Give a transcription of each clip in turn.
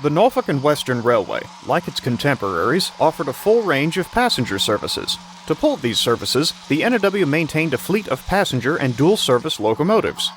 The Norfolk and Western Railway, like its contemporaries, offered a full range of passenger services. To pull these services, the N&W maintained a fleet of passenger and dual-service locomotives.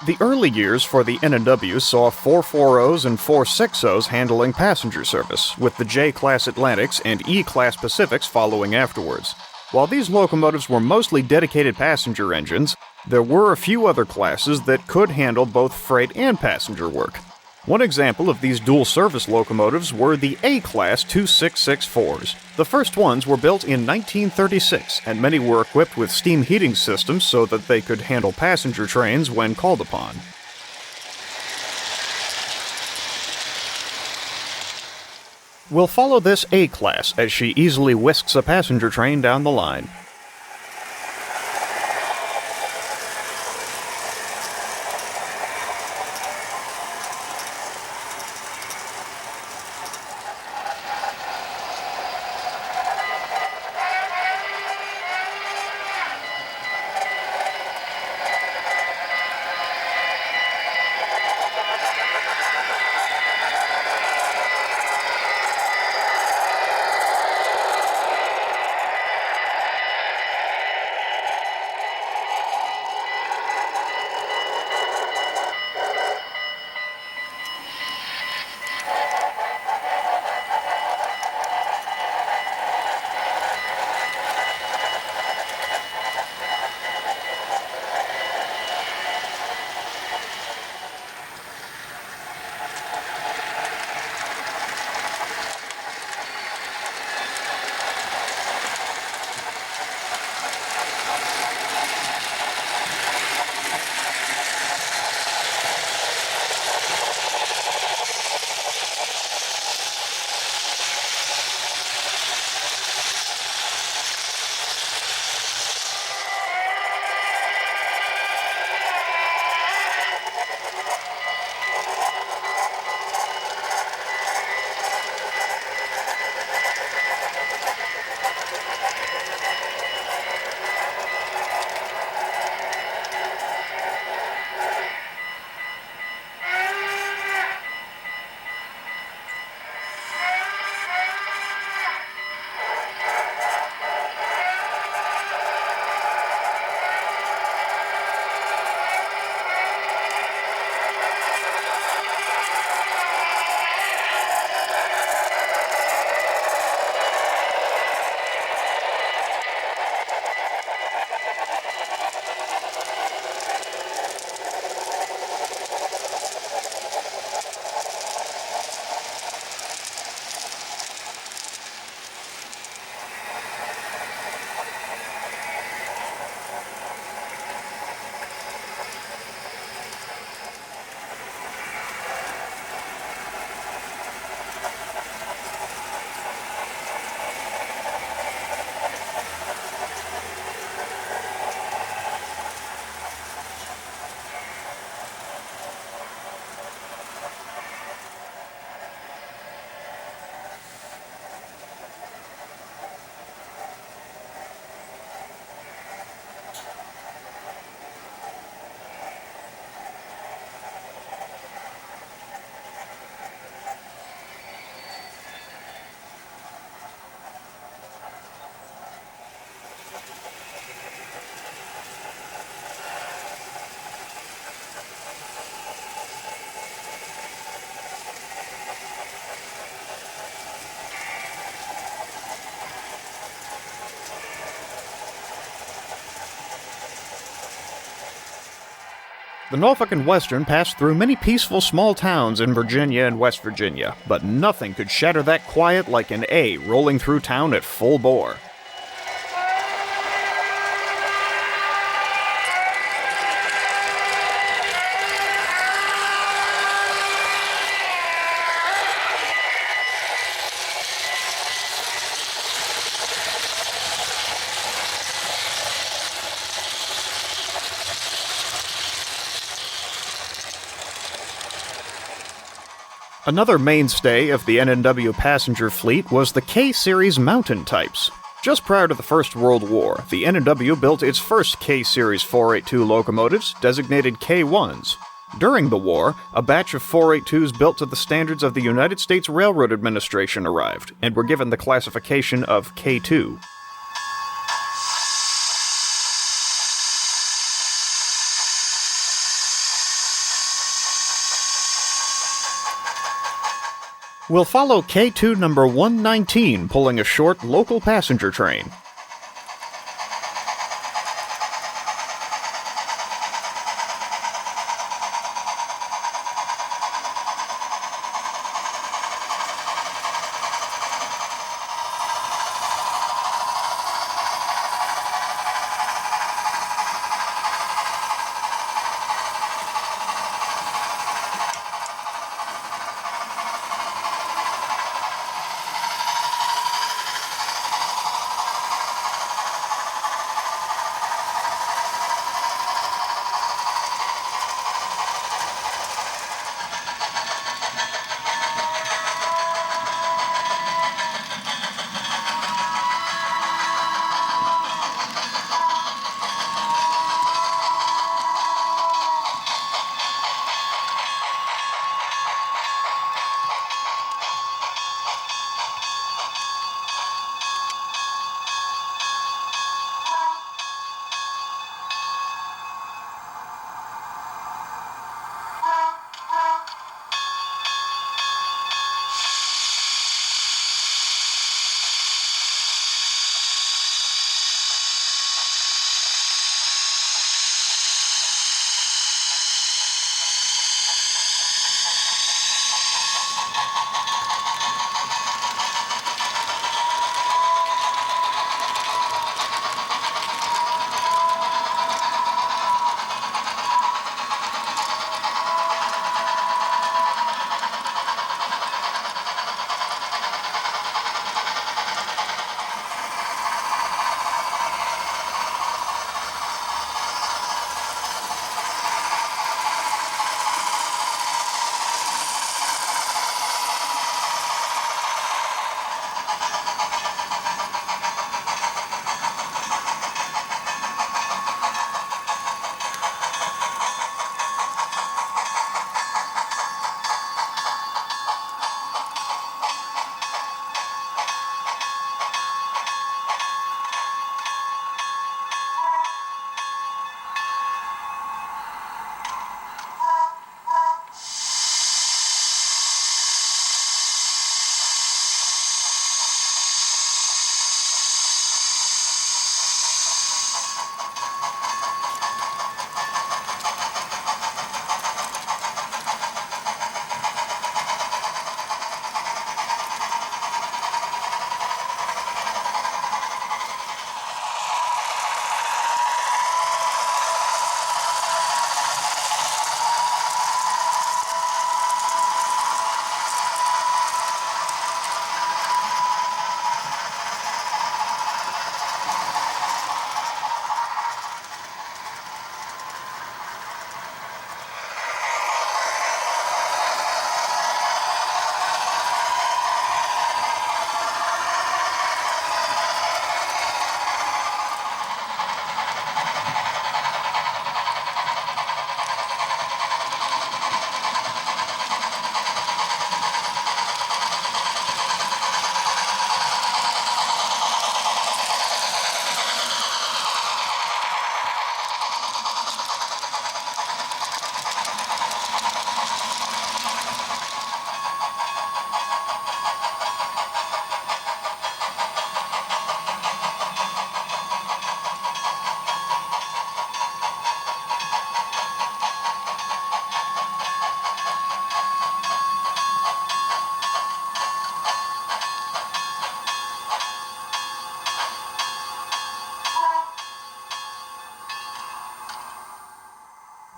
The early years for the N&W saw 440s and 460s handling passenger service, with the J-Class Atlantics and E-Class Pacifics following afterwards. While these locomotives were mostly dedicated passenger engines, there were a few other classes that could handle both freight and passenger work. One example of these dual-service locomotives were the A-Class 2664s. The first ones were built in 1936, and many were equipped with steam heating systems so that they could handle passenger trains when called upon. We'll follow this A-Class as she easily whisks a passenger train down the line. The Norfolk and Western passed through many peaceful small towns in Virginia and West Virginia, but nothing could shatter that quiet like an A rolling through town at full bore. Another mainstay of the N&W passenger fleet was the K-Series mountain types. Just prior to the First World War, the N&W built its first K-Series 482 locomotives, designated K1s. During the war, a batch of 482s built to the standards of the United States Railroad Administration arrived and were given the classification of K2. We'll follow K2 number 119 pulling a short local passenger train.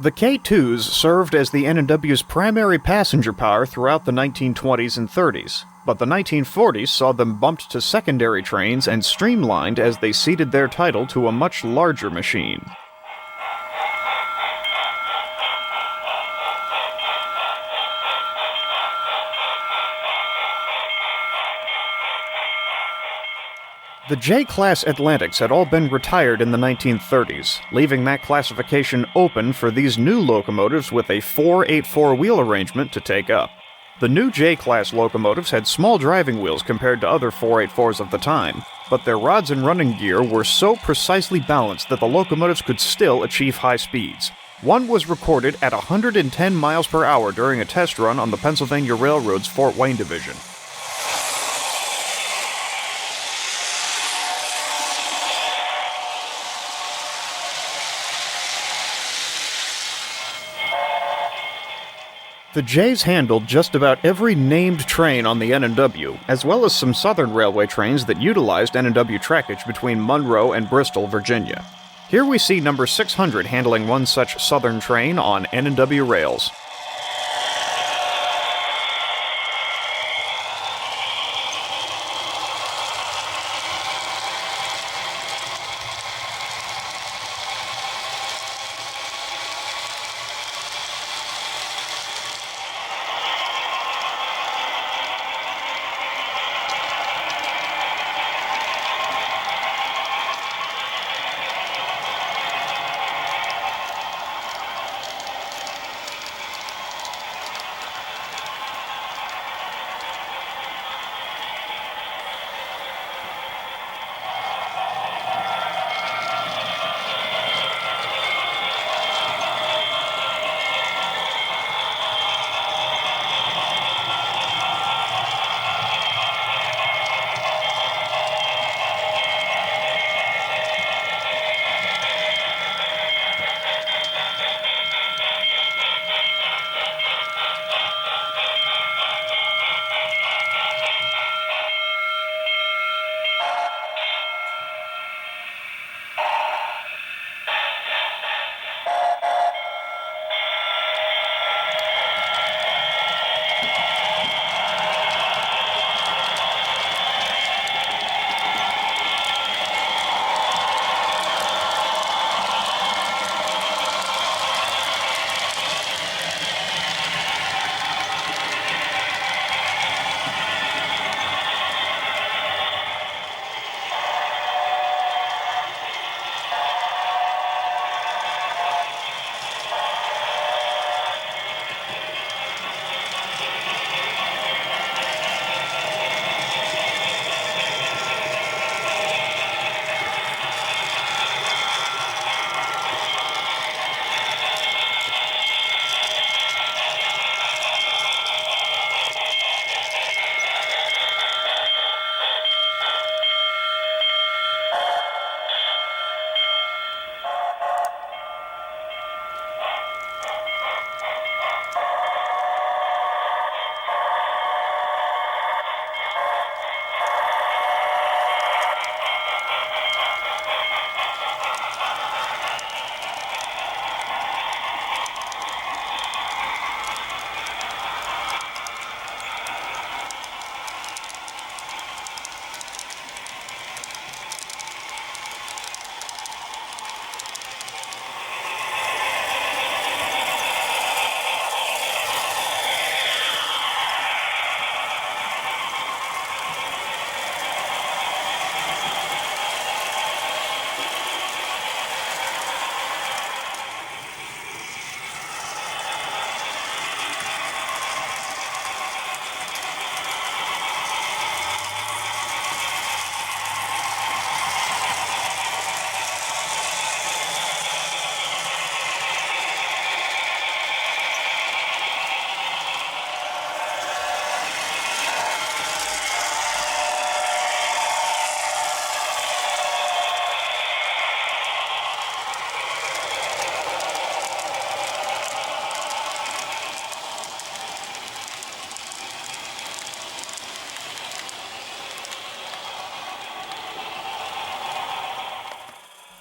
The K2s served as the N&W's primary passenger power throughout the 1920s and 30s, but the 1940s saw them bumped to secondary trains and streamlined as they ceded their title to a much larger machine. The J-class Atlantics had all been retired in the 1930s, leaving that classification open for these new locomotives with a 4/8/4 wheel arrangement to take up. The new J-class locomotives had small driving wheels compared to other 4/8/4s of the time, but their rods and running gear were so precisely balanced that the locomotives could still achieve high speeds. One was recorded at 110 miles per hour during a test run on the Pennsylvania Railroad's Fort Wayne division. The Jays handled just about every named train on the N&W, as well as some Southern Railway trains that utilized N&W trackage between Monroe and Bristol, Virginia. Here we see number 600 handling one such Southern train on N&W rails.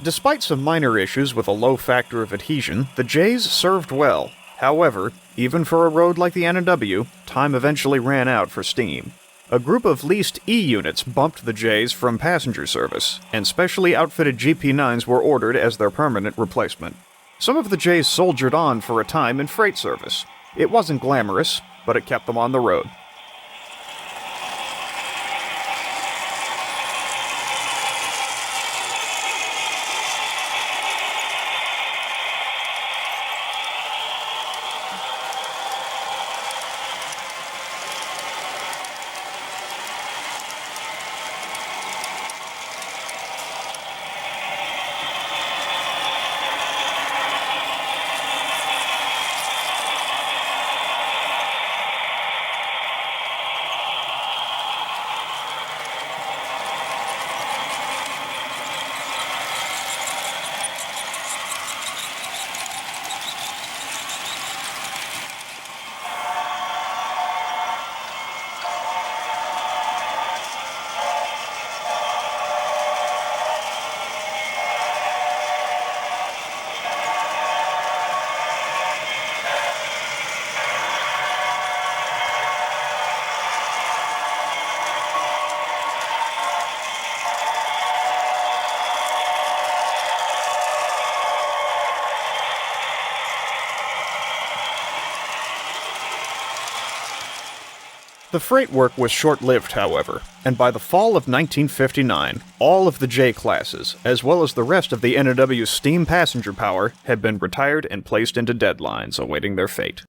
Despite some minor issues with a low factor of adhesion, the Jays served well. However, even for a road like the N&W, time eventually ran out for steam. A group of leased E units bumped the Jays from passenger service, and specially outfitted GP9s were ordered as their permanent replacement. Some of the Jays soldiered on for a time in freight service. It wasn't glamorous, but it kept them on the road. The freight work was short-lived, however, and by the fall of 1959, all of the J classes, as well as the rest of the NW's steam passenger power, had been retired and placed into deadlines awaiting their fate.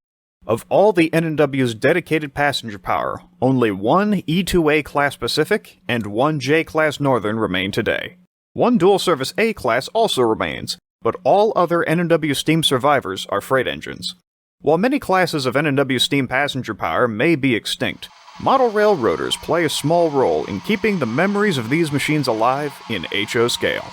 Of all the NW's dedicated passenger power, only one E2A Class Pacific and one J Class Northern remain today. One dual-service A Class also remains, but all other NW steam survivors are freight engines. While many classes of NW steam passenger power may be extinct, model railroaders play a small role in keeping the memories of these machines alive in HO scale.